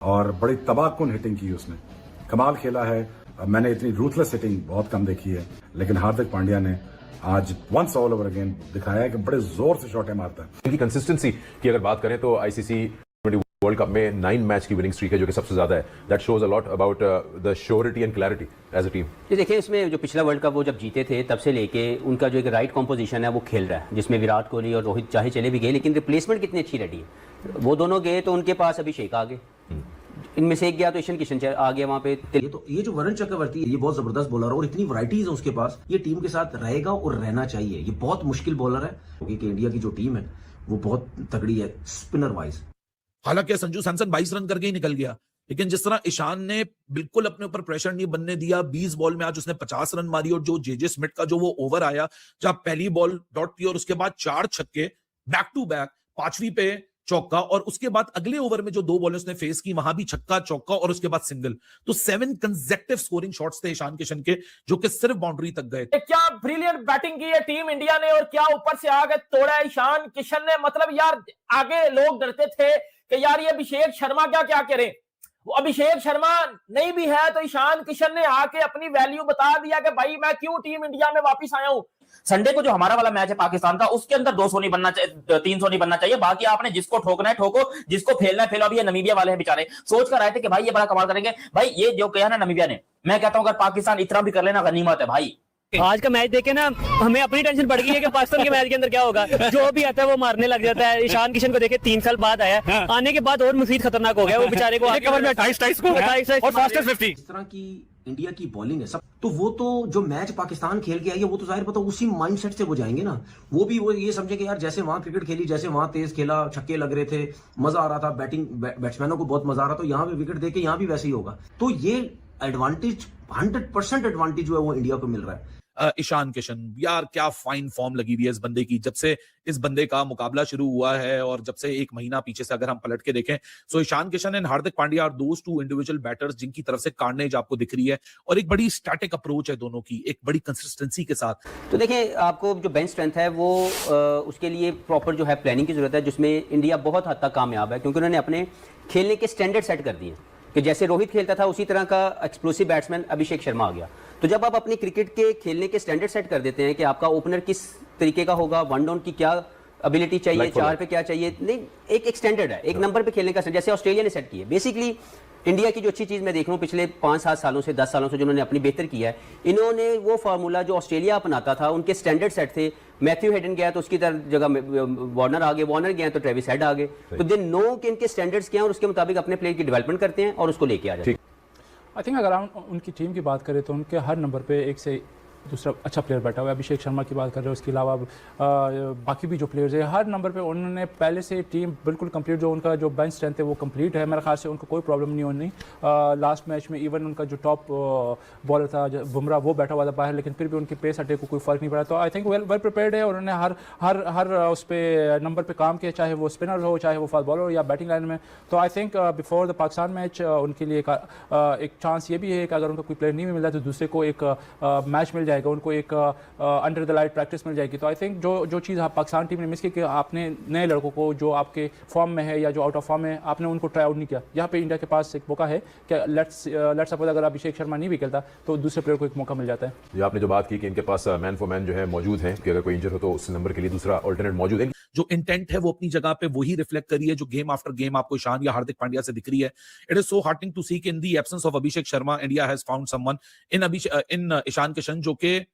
और बड़ी तबाहकुन हिटिंग की उसने, कमाल खेला है। मैंने इतनी रूथलेस हिटिंग बहुत कम देखी है, लेकिन हार्दिक पांड्या ने आज वंस ऑल ओवर अगेन दिखाया है कि बड़े जोर से शॉटें मारता है। इनकी कंसिस्टेंसी की अगर बात करें तो आईसीसी वर्ल्ड कप में 9 मैच की विनिंग स्ट्रीक है, जो कि सबसे ज्यादा है। That shows a lot about the surety and clarity as a team. ये देखिए, इसमें जो पिछला वर्ल्ड कप वो जब जीते थे तब से लेके उनका जो एक राइट कॉम्पोजिशन है वो खेल रहा है, जिसमें विराट कोहली और रोहित चाहे चले भी गए, लेकिन रिप्लेसमेंट कितनी अच्छी रेडी है। वो दोनों गए तो उनके पास अभिषेक आ गए, इनमें से एक गया तो ईशान किशन आ गया वहां पे। ये जो वरुण चक्रवर्ती है, ये बहुत जबरदस्त बॉलर है और इतनी वैरायटीज है उसके पास, ये टीम के साथ रहेगा और रहना चाहिए। ये बहुत मुश्किल बॉलर है क्योंकि इंडिया की जो टीम है वो बहुत तगड़ी है स्पिनर वाइज। हालांकि संजू सैमसन 22 रन करके ही निकल गया, लेकिन जिस तरह ईशान ने बिल्कुल अपने ऊपर प्रेशर नहीं बनने दिया, 20 बॉल में आज उसने 50 रन मारी, और जो जेजे स्मिथ का जो वो ओवर आया जहां पहली बॉल डॉट की और उसके बाद 4 छक्के बैक टू बैक, 5वीं पे चौका, और उसके बाद अगले ओवर में जो 2 बॉलें उसने फेस की वहां भी छक्का चौका और उसके बाद सिंगल। तो 7 कंसेक्टिव स्कोरिंग शॉट्स थे ईशान किशन के, जो कि सिर्फ बाउंड्री तक गए। क्या ब्रिलियंट बैटिंग की है टीम इंडिया ने और क्या ऊपर से आगे तोड़ा ईशान किशन ने। मतलब यार, आगे लोग डरते थे कि यार ये अभिषेक शर्मा क्या करें। वो अभिषेक शर्मा नहीं भी है तो ईशान किशन ने आके अपनी वैल्यू बता दिया कि भाई मैं क्यों टीम इंडिया में वापस आया हूं। संडे को जो हमारा वाला मैच है पाकिस्तान का, उसके अंदर 200 नहीं बनना चाहिए, 300 नहीं बनना चाहिए। बाकी आपने जिसको ठोकना है ठोको, जिसको फेलना है फेलो। अभी ये नमीबिया वाले हैं बेचारे, सोच कर आए थे कि भाई ये बड़ा कमाल करेंगे। भाई ये जो किया ना नमीबिया ने, मैं कहता हूं अगर पाकिस्तान इतना भी कर लेना गनीमत है भाई। आज का मैच देखे ना, हमें अपनी टेंशन बढ़ गई है कि पाकिस्तान के मैच के अंदर क्या होगा। जो भी आता है वो मारने लग जाता है। ईशान किशन को देखे 3 साल बाद आया, आने के बाद और मुफीद खतरनाक हो गया। वो बेचारे को 28 और फास्टेस्ट 50 इस तरह की इंडिया की बॉलिंग है सब। तो वो तो जो मैच पाकिस्तान खेल के आई है वो तो जाहिर पता उसी माइंडसेट से वो जाएंगे ना। वो ये समझे कि यार जैसे वहां क्रिकेट खेली, जैसे वहां तेज खेला, छक्के लग रहे थे, मजा आ रहा था, बैट्समैनों को बहुत मजा आ रहा था, तो यहाँ पे विकेट देके यहाँ भी वैसे ही होगा। तो ये एडवांटेज 100% एडवांटेज जो है वो इंडिया को मिल रहा है। ईशान किशन यार क्या फाइन फॉर्म लगी हुई है इस बंदे की, जब से इस बंदे का मुकाबला शुरू हुआ है और जब से 1 महीना पीछे से अगर हम पलट के देखें, so Ishan Kishan and Hardik Pandya are those 2 individual batters जिनकी तरफ से कार्नेज आपको दिख रही है, और एक बड़ी स्टैटिक अप्रोच है दोनों की, एक बड़ी कंसिस्टेंसी के साथ। तो देखिए, आपको जो बेंच स्ट्रेंथ है वो उसके लिए प्रॉपर जो है प्लानिंग की जरूरत है, जिसमें इंडिया बहुत हद तक कामयाब है, क्योंकि उन्होंने अपने खेलने के स्टैंडर्ड सेट कर दिए कि जैसे रोहित खेलता था उसी तरह का एक्सप्लोसिव बैट्समैन अभिषेक शर्मा आ गया। तो जब आप अपने क्रिकेट के खेलने के स्टैंडर्ड सेट कर देते हैं कि आपका ओपनर किस तरीके का होगा, 1 डाउन की क्या एबिलिटी चाहिए, 4 पे क्या चाहिए, नहीं एक स्टैंडर्ड है, एक नंबर पे खेलने का, जैसे ऑस्ट्रेलिया ने सेट किया। बेसिकली इंडिया की जो अच्छी चीज़ मैं देख रहा हूँ पिछले 5-7 सालों से, 10 सालों से, जिन्होंने अपनी बेहतर किया है, इन्होंने वो फार्मूला जो ऑस्ट्रेलिया अपनाता था, उनके स्टैंडर्ड सेट थे। मैथ्यू हेडन गया तो उसकी जगह वार्नर आ गए, वार्नर गया तो ट्रेविस हेड आ गए। तो दे नो कि इनके स्टैंडर्ड्स क्या हैं और उसके मुताबिक अपने प्लेयर की डेवलपमेंट करते हैं और उसको लेके आ जाते हैं। आई थिंक अगर हम उनकी टीम की बात करें तो उनके हर नंबर पे एक से दूसरा अच्छा प्लेयर बैठा हुआ है। अभिषेक शर्मा की बात कर रहे हो, उसके अलावा बाकी भी जो प्लेयर्स है हर नंबर पे उन्होंने पहले से टीम बिल्कुल कंप्लीट, जो उनका जो बेंच स्ट्रेंथ है वो कंप्लीट है। मेरे ख्याल से उनको कोई प्रॉब्लम नहीं होनी। लास्ट मैच में इवन उनका जो टॉप बॉलर था बुमराह, वो बैठा हुआ था बाहर, लेकिन फिर भी उनके पेस अटैक को कोई फ़र्क नहीं पड़ा। तो आई थिंक वेल प्रिपेयर्ड है, और उन्होंने हर उस पर नंबर पर काम किया, चाहे वो स्पिनर हो, चाहे वो फास्ट बॉलर हो या बैटिंग लाइन में। तो I think before the Pakistan match उनके लिए एक चांस ये भी है कि अगर उनको कोई प्लेयर नहीं मिल रहा तो दूसरे को एक मैच मिल जाएगा, उनको एक अंडर द लाइट प्रैक्टिस मिल जाएगी। तो आई थिंक जो चीज़ पाकिस्तान टीम ने मिस की कि आपने नए लड़कों को जो आपके फॉर्म में है या जो आउट ऑफ फॉर्म है, आपने उनको ट्राई आउट नहीं किया। यहाँ पे इंडिया के पास एक मौका है कि लेट्स सपोज अगर अभिषेक शर्मा नहीं भी खेलता तो दूसरे प्लेयर को एक मौका मिल जाता है। ये आपने जो बात की कि इनके पास मैन फॉर मैन जो है मौजूद है, कि अगर कोई इंजर हो तो उस नंबर के लिए दूसरा ऑल्टरनेट मौजूद है। जो इंटेंट है वो अपनी जगह पे वही रिफ्लेक्ट करी है जो गेम आफ्टर गेम आपको ईशान या हार्दिक पांड्या से दिख रही है। It is so hurting to see कि in the absence of Abhishek Sharma India has found someone in Ishan Kishan, जो कि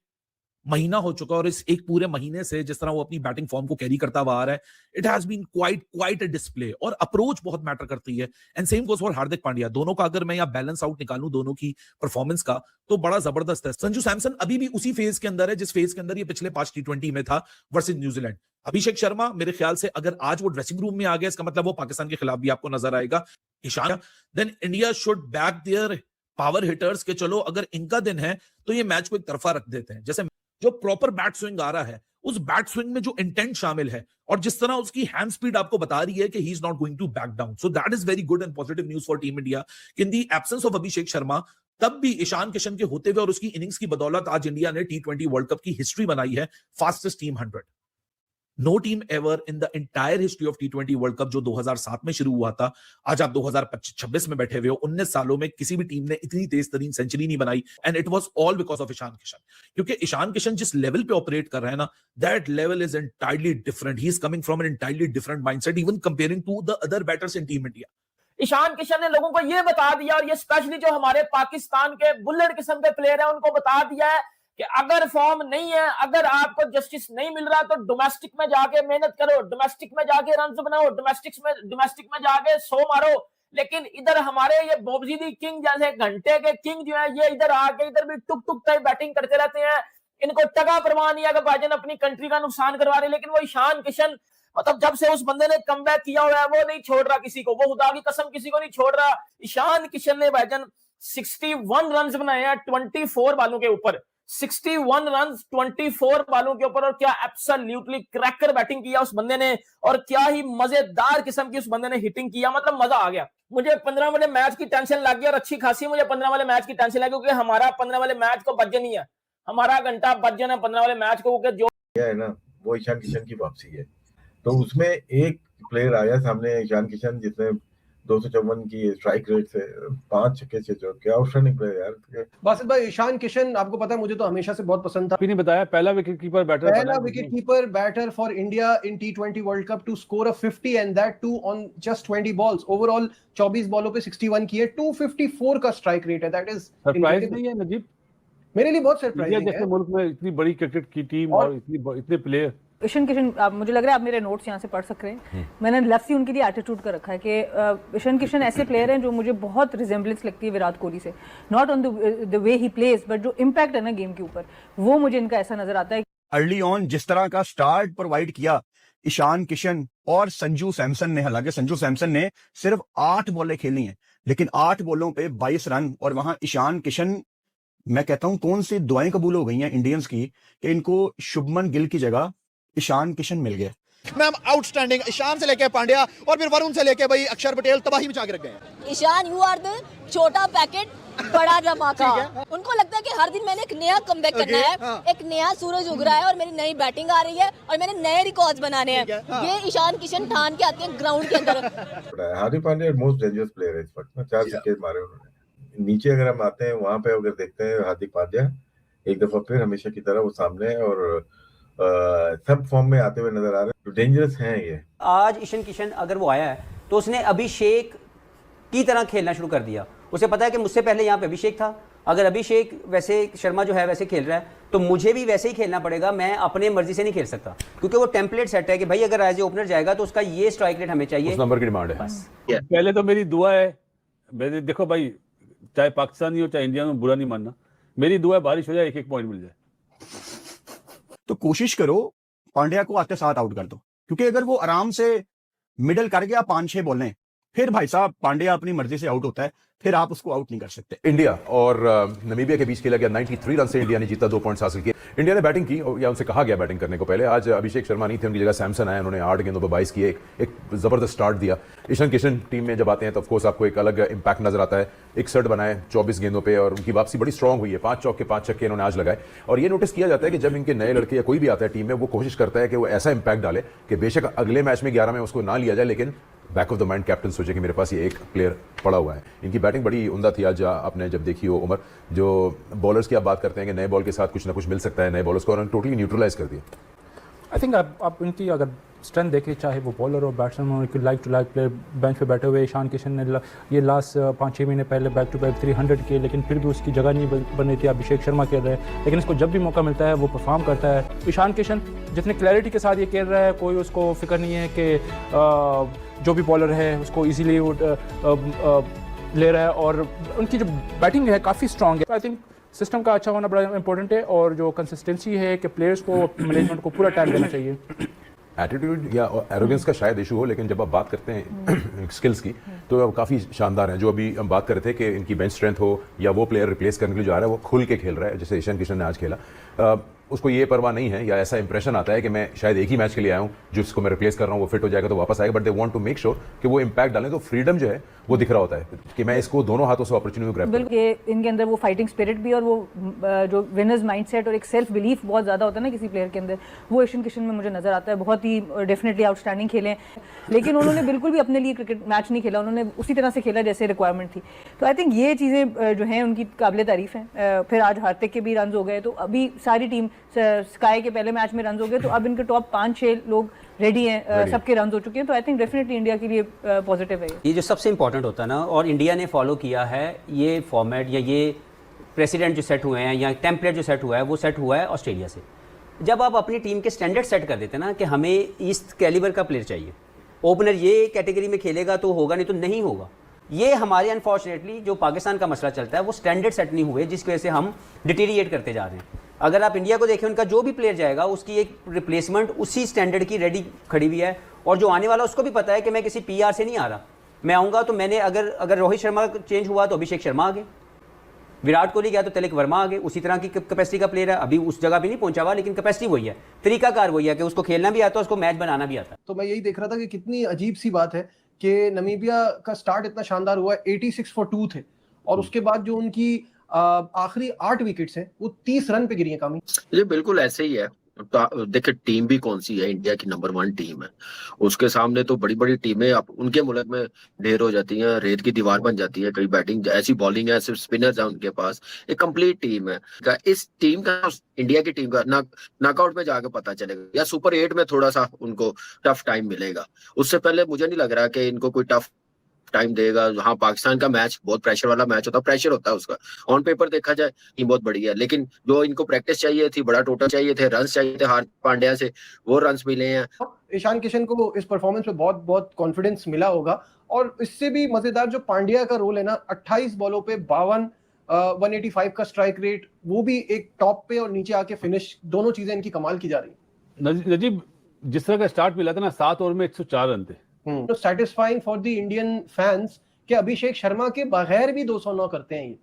महीना हो चुका और इस एक पूरे महीने से जिस तरह वो अपनी बैटिंग फॉर्म को कैरी करता हुआ आ रहा है, it has been quite a display, और अप्रोच बहुत मैटर करती है। And same goes for Hardik Pandya. दोनों का अगर मैं यहाँ बैलेंस आउट निकालूं दोनों की परफॉर्मेंस का, तो बड़ा जबरदस्त है। संजू सैमसन अभी भी उसी फेज के अंदर है जिस फेज के अंदर ये पिछले 5 T20 में था वर्सेस न्यूजीलैंड। अभिषेक शर्मा मेरे ख्याल से अगर आज वो ड्रेसिंग रूम में आ गया, इसका मतलब वो पाकिस्तान के खिलाफ भी आपको नजर आएगा। Ishan, then India should back their power hitters के चलो अगर इनका दिन है तो ये मैच को एक तरफा रख देते हैं। जैसे जो प्रॉपर बैट स्विंग आ रहा है, उस बैट स्विंग में जो इंटेंट शामिल है और जिस तरह उसकी हैंड स्पीड आपको बता रही है कि he is not going to back down, so that is very good and positive news for team India. In the absence of Abhishek Sharma, तब भी ईशान किशन के होते हुए और उसकी इनिंग्स की बदौलत आज इंडिया ने T20 वर्ल्ड कप की हिस्ट्री बनाई है, fastest team 100। No team ever in the entire history of T20 world cup जो 2007 में शुरू हुआ था, आज आप 2026 में बैठे हुए हो, 19 सालों में किसी भी टीम ने इतनी तेज तरीन सेंचुरी नहीं बनाई, and it was all because of Ishan Kishan. क्योंकि ईशान किशन जिस लेवल पे ऑपरेट कर रहा है ना, that level is entirely different. He is coming from an entirely different mindset even comparing to the other batters in team India. Ishan Kishan ने लोगों को ये बता दिया, और ये स्पेशली जो हमारे पाकिस्तान के बुलेट किस्म के प्लेयर हैं उनको बता दिया है कि अगर फॉर्म नहीं है, अगर आपको जस्टिस नहीं मिल रहा तो डोमेस्टिक में जाके मेहनत करो, डोमेस्टिक में जाके रन बनाओ, डोमेस्टिक में जाके 100 मारो। लेकिन इधर हमारे ये बोबजी दी किंग जैसे घंटे के किंग जो है, ये इधर आके इधर भी टुक टुक टाइप बैटिंग करते रहते हैं। इनको टका परवाह नहीं है कि भाईजान अपनी कंट्री का नुकसान करवा रहे। लेकिन वो ईशान किशन, मतलब जब से उस बंदे ने कमबैक किया हुआ है वो नहीं छोड़ रहा किसी को, वो खुदा की कसम किसी को नहीं छोड़ रहा। ईशान किशन ने भाईजान 61 रन बनाए हैं 24 बालों के ऊपर, 61 रन 24 बालों के ऊपर। और क्या एब्सोल्युटली क्रैकर बैटिंग किया उस बंदे ने, और क्या ही मजेदार किस्म की उस बंदे ने हिटिंग किया, मतलब मजा आ गया। मुझे 15 वाले मैच की टेंशन लग गई, और अच्छी खासी मुझे 15 वाले मैच की टेंशन लगी, क्योंकि हमारा 15 वाले मैच को बच नहीं है, हमारा घंटा बच जाना 15 वाले मैच को, क्योंकि जो है ना वो ईशान किशन की वापसी है। तो उसमें एक प्लेयर आया सामने, ईशान किशन, जिसने 254 की स्ट्राइक रेट से 5 छक्के से, जो क्या आउटस्टैंडिंग प्लेयर यार। बासित भाई, ईशान किशन आपको पता है मुझे तो हमेशा से बहुत पसंद था। नहीं बताया, पहला wicket keeper batter for India in T20 world cup to score a 50 and that too on just 20 balls. Overall 24 बॉलों पे 61 किए, 254 का स्ट्राइक रेट है। दैट इज सरप्राइज नहीं है नजीब? मेरे लिए बहुत सरप्राइजिंग है। जैसे मुल्क में इतनी बड़ी क्रिकेट की टीम और इतने प्लेयर। ईशान किशन, आप मुझे लग रहा है आप मेरे नोट्स यहाँ से पढ़ सक रहे हैं। मैंने लेफ्ट ही उनके लिए एटीट्यूड कर रखा है कि ईशान किशन ऐसे प्लेयर हैं जो मुझे बहुत रिजेंबलेंस लगती है विराट कोहली से, not on the way he plays but जो इम्पैक्ट है ना गेम के ऊपर, वो मुझे इनका ऐसा नजर आता है। अर्ली ऑन जिस तरह का स्टार्ट प्रोवाइड किया ईशान किशन और संजू सैमसन ने, हालांकि संजू सैमसन ने सिर्फ 8 बॉलें खेली हैं, लेकिन 8 बॉलों पे 22 रन, और वहां ईशान किशन, मैं कहता हूं कौन सी दुआएं कबूल हो गई हैं इंडियंस की कि इनको शुभमन गिल की जगह ईशान किशन मिल गया। मैम आउटस्टैंडिंग, ईशान से लेके पांड्या और फिर वरुण से लेके भाई अक्षर पटेल तबाही मचा के रख गए। ईशान, यू आर द छोटा पैकेट बड़ा धमाका। उनको लगता है कि हर दिन मैंने एक नया कमबैक करना है, एक नया सूरज उग रहा है और मेरी नई बैटिंग आ रही है और मैंने नए रिकॉर्ड्स बनाने हैं। ये ईशान किशन ठान के आते हैं ग्राउंड के अंदर। Hardik Pandya most dangerous player है इस वक्त में, 4 छक्के मारे उन्होंने। नीचे अगर हम आते हैं वहां पे अगर देखते हैं हार्दिक पांड्या एक दफा फिर हमेशा की तरह वो सामने है और सब फॉर्म में आते हुए नजर आ रहे हैं। डेंजरस हैं ये। आज ईशान किशन अगर वो आया है तो उसने अभिषेक की तरह खेलना शुरू कर दिया। उसे पता है कि मुझसे पहले यहाँ पे अभिषेक था, अगर अभिषेक वैसे शर्मा जो है वैसे खेल रहा है तो मुझे भी वैसे ही खेलना पड़ेगा, मैं अपने मर्जी से नहीं खेल सकता, क्योंकि वो टेम्पलेट सेट है कि भाई अगर एज ए ओपनर जाएगा तो उसका ये स्ट्राइक रेट हमें चाहिए, उस नंबर की डिमांड है। बस पहले तो मेरी दुआ है, देखो भाई चाहे पाकिस्तानी हो चाहे इंडियन हो, बुरा नहीं मानना, मेरी दुआ है बारिश हो जाए, 1-1 पॉइंट मिल जाए। तो कोशिश करो पांड्या को आते साथ आउट कर दो, क्योंकि अगर वो आराम से मिडल कर गया 5-6 बॉलें, फिर भाई साहब पांड्या अपनी मर्जी से आउट होता है, फिर आप उसको आउट नहीं कर सकते। इंडिया और नमीबिया के बीच खेला गया 93 रन से इंडिया ने जीता, 2 पॉइंट्स हासिल किए। इंडिया ने बैटिंग की, या उनसे कहा गया बैटिंग करने को पहले। आज अभिषेक शर्मा नहीं थे, उनकी जगह सैमसन आए, उन्होंने 8 गेंदों पर 22 किए, एक जबरदस्त स्टार्ट दिया। ईशान किशन टीम में जब आते हैं तो ऑफकोर्स आपको एक अलग इंपैक्ट नजर आता है। 61 बनाए 24 गेंदों पे, और उनकी वापसी बड़ी स्ट्रांग हुई है। 5 चौके 5 छक्के इन्होंने आज लगाए। और ये नोटिस किया जाता है कि जब इनके नए लड़के या कोई भी आता है टीम में, वो कोशिश करता है कि वो ऐसा इंपैक्ट डाले कि बेशक अगले मैच में 11 में उसको ना लिया जाए, लेकिन back of the mind captain सोचे कि मेरे पास ये एक प्लेयर पड़ा हुआ है। इनकी बैटिंग बड़ी उम्दा थी आज, आपने जब देखी हो उमर। जो बॉलर्स की आप बात करते हैं कि नए बॉल के साथ कुछ ना कुछ मिल सकता है नए बॉलर्स को, और उन्होंने टोटली न्यूट्रलाइज कर दिया। आई थिंक आप इनकी अगर स्ट्रेंथ देखें, चाहे वो बॉलर और बैट्समैन हो, उनकी like to like player bench पे बैठे हुए। ईशान किशन ने ये लास्ट 5-6 महीने पहले बैक टू बैक 300 किए, लेकिन फिर भी उसकी जगह नहीं बन रही थी। अभिषेक शर्मा खेल रहे हैं, लेकिन इसको जब भी मौका मिलता है वो परफॉर्म करता है। ईशान किशन जितने क्लैरिटी के साथ ये खेल रहा है, कोई उसको फिक्र नहीं है कि जो भी बॉलर है उसको ईजिली ले रहा है, और उनकी जो बैटिंग है काफ़ी स्ट्रॉन्ग है। आई थिंक सिस्टम का अच्छा होना बड़ा इंपॉर्टेंट है, और जो कंसिस्टेंसी है कि प्लेयर्स को, मैनेजमेंट को पूरा टाइम देना चाहिए। एटीट्यूड या एरोगेंस का शायद इशू हो, लेकिन जब आप बात करते हैं स्किल्स की तो काफ़ी शानदार हैं। जो अभी हम बात कर रहे थे कि इनकी बेंच स्ट्रेंथ हो या वो प्लेयर रिप्लेस करने के लिए जो आ रहा है वो खुल के खेल रहा है, जैसे ईशान किशन ने आज खेला। उसको ये परवाह नहीं है या ऐसा इंप्रेशन आता है कि मैं शायद एक ही मैच के लिए आया हूँ, जिसको मैं रिप्लेस कर रहा हूँ वो फिट हो जाएगा तो वापस आएगा, but they want to make sure कि वो इम्पैक्ट डालें। तो फ्रीडम जो है वो दिख रहा होता है कि मैं इसको दोनों हाथों से अपॉर्चुनिटी ग्रैब बिल्कुल, ये इनके अंदर वो फाइटिंग स्पिरिट भी और वो जो विनर्स माइंडसेट और एक सेल्फ बिलीफ बहुत ज़्यादा होता है ना किसी प्लेयर के अंदर, वो ईशान किशन में मुझे नज़र आता है। बहुत ही डेफिनेटली आउटस्टैंडिंग खेले, लेकिन उन्होंने बिल्कुल भी अपने लिए क्रिकेट मैच नहीं खेला, उन्होंने उसी तरह से खेला जैसे रिक्वायरमेंट थी। तो आई थिंक ये चीज़ें जो हैं उनकी काबिल तारीफ़ हैं। फिर आज हार्दिक के भी रन हो गए, तो अभी सारी टीम, स्काई के पहले मैच में रन हो गए, तो अब इनके टॉप 5-6 लोग रेडी हैं, सबके रन हो चुके हैं। तो आई थिंक डेफिनेटली इंडिया के लिए पॉजिटिव है ये जो सबसे इंपॉर्टेंट होता है ना, और इंडिया ने फॉलो किया है ये फॉर्मेट या ये प्रेसिडेंट जो सेट हुए हैं या टेम्पलेट जो सेट हुआ है वो सेट हुआ है ऑस्ट्रेलिया से। जब आप अपनी टीम के स्टैंडर्ड सेट कर देते हैं ना कि हमें इस कैलिबर का प्लेयर चाहिए, ओपनर ये कैटेगरी में खेलेगा तो होगा, नहीं तो नहीं होगा। ये हमारे अनफॉर्चुनेटली जो पाकिस्तान का मसला चलता है वो स्टैंडर्ड सेट नहीं हुए, जिसकी वजह से हम डिटीरिएट करते जा रहे हैं। अगर आप इंडिया को देखें, उनका जो भी प्लेयर जाएगा उसकी एक रिप्लेसमेंट उसी स्टैंडर्ड की रेडी खड़ी हुई है, और जो आने वाला उसको भी पता है कि मैं किसी पीआर से नहीं आ रहा, मैं आऊँगा तो मैंने अगर रोहित शर्मा चेंज हुआ तो अभिषेक शर्मा आ गए, विराट कोहली गया तो तिलक वर्मा आ गए, उसी तरह की कैपेसिटी का प्लेयर है। अभी उस जगह भी नहीं पहुंचा हुआ, लेकिन कैपेसिटी वही है, तरीकाकार वही है कि उसको खेलना भी आता है, उसको मैच बनाना भी आता है। तो मैं यही देख रहा था कि कितनी अजीब सी बात है कि नमीबिया का स्टार्ट इतना शानदार हुआ, 86 फॉर 2 थे, और उसके बाद जो उनकी आखिरी 8 विकेट्स हैं वो 30 रन पे गिरी हैं। कामी ये बिल्कुल ऐसे ही है। देखिए टीम भी कौन सी है, इंडिया की नंबर 1 टीम है, उसके सामने तो बड़ी बड़ी टीमें उनके मुल्क में ढेर हो जाती हैं, रेत की दीवार बन जाती है। कई बैटिंग ऐसी बॉलिंग है, सिर्फ स्पिनर्स है उनके पास, एक कंप्लीट टीम है। इस टीम का, इंडिया की टीम का नॉकआउट में जाकर पता चलेगा, या सुपर 8 में थोड़ा सा उनको टफ टाइम मिलेगा। उससे पहले मुझे नहीं लग रहा कि इनको कोई टफ टाइम देगा। हाँ, पाकिस्तान का मैच बहुत प्रेशर वाला मैच होता है, प्रेशर होता है उसका। ऑन पेपर देखा जाए टीम बहुत बड़ी है, लेकिन जो इनको प्रैक्टिस चाहिए थी, बड़ा टोटल चाहिए थे, रन्स चाहिए थे हार्दिक पांड्या से, वो रन्स मिले हैं। ईशान किशन को इस परफॉर्मेंस में बहुत बहुत कॉन्फिडेंस मिला होगा, और इससे भी मजेदार जो पांड्या का रोल है ना, 28 बॉलों पे 52 185 का स्ट्राइक रेट, वो भी एक टॉप पे और नीचे आके फिनिश, दोनों चीजें इनकी कमाल की जा रही है। नजीब, जिस तरह का स्टार्ट मिला था ना, 7 ओवर में 104 रन थे। तो satisfying for the Indian fans कि अभिषेक शर्मा के बगैर भी 209 करते हैं ये।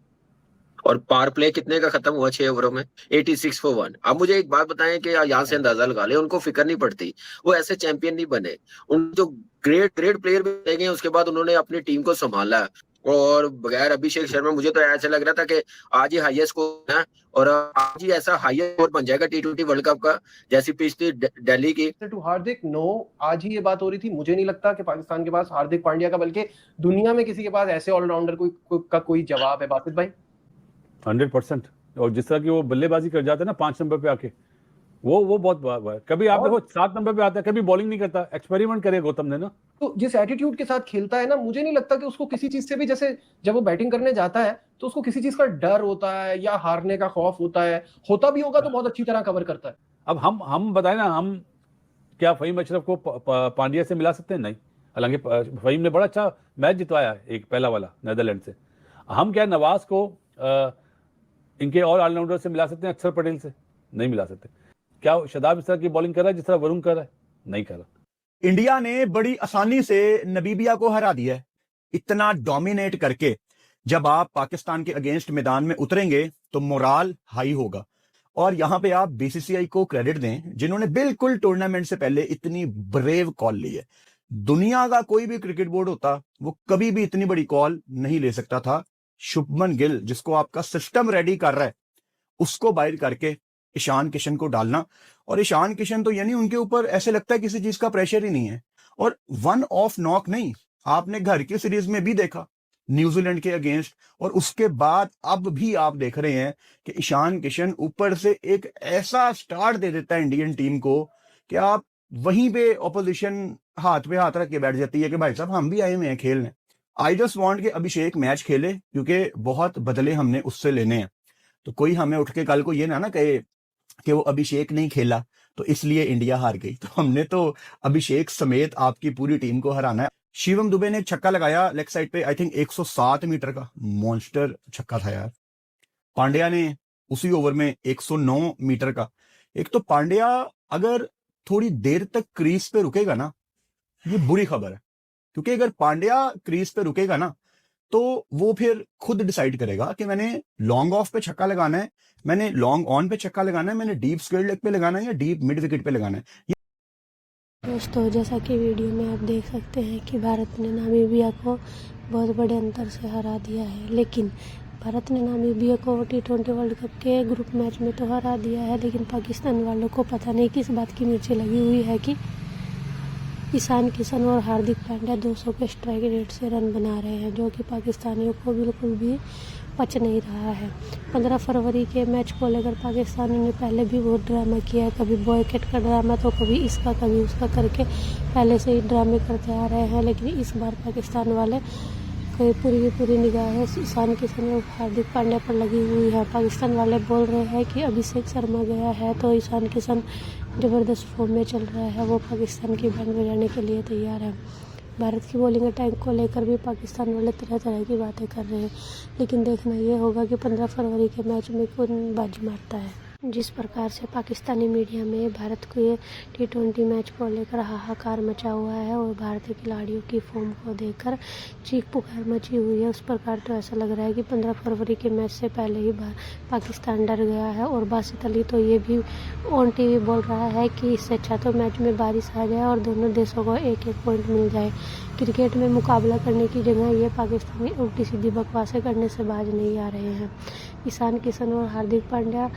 और पावर प्ले कितने का खत्म हुआ 6 ओवरों में? 86 फॉर 1। अब मुझे एक बात बताएं कि यहाँ से अंदाजा लगा ले, उनको फिक्र नहीं पड़ती, वो ऐसे चैंपियन नहीं बने। उन जो ग्रेट प्लेयर भी रह गए, उसके बाद उन्होंने अपनी टीम को संभाला। और बगैर अभिषेक शर्मा मुझे तो ऐसा लग रहा था कि आज ही हाईएस्ट स्कोर है, और आज ही ऐसा हाईएस्ट स्कोर बन जाएगा T20 वर्ल्ड कप का, जैसी पिछली दिल्ली की। टू हार्दिक, नो, आज ही ये बात हो रही थी। मुझे नहीं लगता कि पाकिस्तान के पास हार्दिक पांड्या का, बल्कि दुनिया में किसी के पास ऐसे ऑलराउंडर का कोई जवाब है। बासित भाई 100%। और जिस तरह की वो बल्लेबाजी कर जाता है ना 5 नंबर पे आके, वो बहुत कभी आप देखो 7 नंबर पे आता है, कभी बॉलिंग नहीं करता। एक्सपेरिमेंट करे गौतम ने ना, तो जिस एटीट्यूड के साथ खेलता है ना, मुझे नहीं लगता कि उसको किसी चीज से भी, जैसे जब वो बैटिंग करने जाता है तो उसको किसी चीज का डर होता है या हारने का खौफ होता है। होता भी होगा तो बहुत अच्छी तरह कवर करता है। अब हम बताएं ना, हम क्या फहीम अशरफ को पांड्या से मिला सकते हैं? नहीं। हालांकि फहीम ने बड़ा अच्छा मैच जितवाया एक पहला वाला नीदरलैंड से। हम क्या नवाज को इनके और ऑलराउंडर से मिला सकते हैं? अक्षर पटेल से नहीं मिला सकते। क्या शदाब इस तरह की बॉलिंग कर रहा है जिस तरह वरुण कर रहा है? नहीं कर रहा। इंडिया ने बड़ी आसानी से नमीबिया को हरा दिया है, इतना डोमिनेट करके। जब आप पाकिस्तान के अगेंस्ट मैदान में उतरेंगे तो मोराल हाई होगा। और यहां पे आप बीसीसीआई को क्रेडिट दें, जिन्होंने बिल्कुल टूर्नामेंट से पहले इतनी ब्रेव कॉल ली है। दुनिया का कोई भी क्रिकेट बोर्ड होता, वो कभी भी इतनी बड़ी कॉल नहीं ले सकता था। शुभमन गिल, जिसको आपका सिस्टम रेडी कर रहा है, उसको बाहर करके ईशान किशन को डालना। और ईशान किशन तो यानी उनके ऊपर ऐसे लगता है किसी चीज का प्रेशर ही नहीं है। और 1 ऑफ नॉक नहीं, आपने घर की सीरीज में भी देखा न्यूजीलैंड के अगेंस्ट, और उसके बाद अब भी आप देख रहे हैं कि ईशान किशन ऊपर से एक ऐसा स्टार्ट दे देता है इंडियन टीम को कि आप वहीं पे ऑपोजिशन हाथ पे हाथ रख के बैठ जाती है कि भाई साहब हम भी आए हुए हैं खेलने। आई जस्ट वांट कि अभिषेक मैच खेले, क्योंकि बहुत बदले हमने उससे लेने हैं। तो कोई हमें उठ के कल को ये ना कहे कि वो अभिषेक नहीं खेला तो इसलिए इंडिया हार गई। तो हमने तो अभिषेक समेत आपकी पूरी टीम को हराना है। शिवम दुबे ने एक छक्का लगाया लेग साइड पे, आई थिंक 107 मीटर का मॉन्स्टर छक्का था यार। पांड्या ने उसी ओवर में 109 मीटर का। एक तो पांड्या अगर थोड़ी देर तक क्रीज पे रुकेगा ना, ये बुरी खबर है, क्योंकि अगर पांड्या क्रीज पे रुकेगा ना तो वो फिर खुद डिसाइड करेगा कि मैंने लॉन्ग ऑफ पे छक्का लगाना है, मैंने लॉन्ग ऑन पे छक्का लगाना है, मैंने डीप स्क्वायर लेग पे लगाना है या डीप मिड विकेट पे लगाना है। दोस्तों, जैसा कि वीडियो में आप देख सकते हैं कि भारत ने नामीबिया को बहुत बड़े अंतर से हरा दिया है, लेकिन भारत ने नामीबिया को T20 वर्ल्ड कप के ग्रुप मैच में तो हरा दिया है, लेकिन पाकिस्तान वालों को पता नहीं किस बात की मिर्ची लगी हुई है कि ईशान किशन और हार्दिक पांड्या 200 के स्ट्राइक रेट से रन बना रहे हैं, जो कि पाकिस्तानियों को बिल्कुल भी पच नहीं रहा है। 15 फरवरी के मैच को लेकर पाकिस्तानियों ने पहले भी बहुत ड्रामा किया है, कभी बॉयकॉट का ड्रामा तो कभी इसका कभी उसका करके पहले से ही ड्रामे करते आ रहे हैं, लेकिन इस बार पाकिस्तान वाले कोई पूरी की पूरी निगाहें ईशान किशन और हार्दिक पांड्या पर लगी हुई है। पाकिस्तान वाले बोल रहे हैं कि अभिषेक शर्मा गया है तो ईशान किशन ज़बरदस्त फॉर्म में चल रहा है, वो पाकिस्तान की बैंड बजाने के लिए तैयार है। भारत की बॉलिंग अटैक को लेकर भी पाकिस्तान वाले तरह तरह की बातें कर रहे हैं, लेकिन देखना ये होगा कि 15 फरवरी के मैच में कौन बाजी मारता है। जिस प्रकार से पाकिस्तानी मीडिया में भारत को ये T20 मैच को लेकर हाहाकार मचा हुआ है और भारतीय खिलाड़ियों की फॉर्म को देखकर चीख पुकार मची हुई है, उस प्रकार तो ऐसा लग रहा है कि 15 फरवरी के मैच से पहले ही पाकिस्तान डर गया है। और बासित अली तो ये भी ऑन टीवी बोल रहा है कि इससे अच्छा तो मैच में बारिश आ जाए और दोनों देशों को एक एक पॉइंट मिल जाए। क्रिकेट में मुकाबला करने की जगह ये पाकिस्तानी उल्टी सीधी बकवासें करने से बाज नहीं आ रहे हैं। ईशान किशन और हार्दिक पांड्या,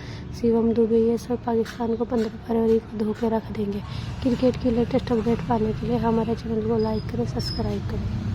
शिवम दुबे ये सब पाकिस्तान को 15 फरवरी को धोखे रख देंगे। क्रिकेट की लेटेस्ट अपडेट पाने के लिए हमारे चैनल को लाइक करें, सब्सक्राइब करें।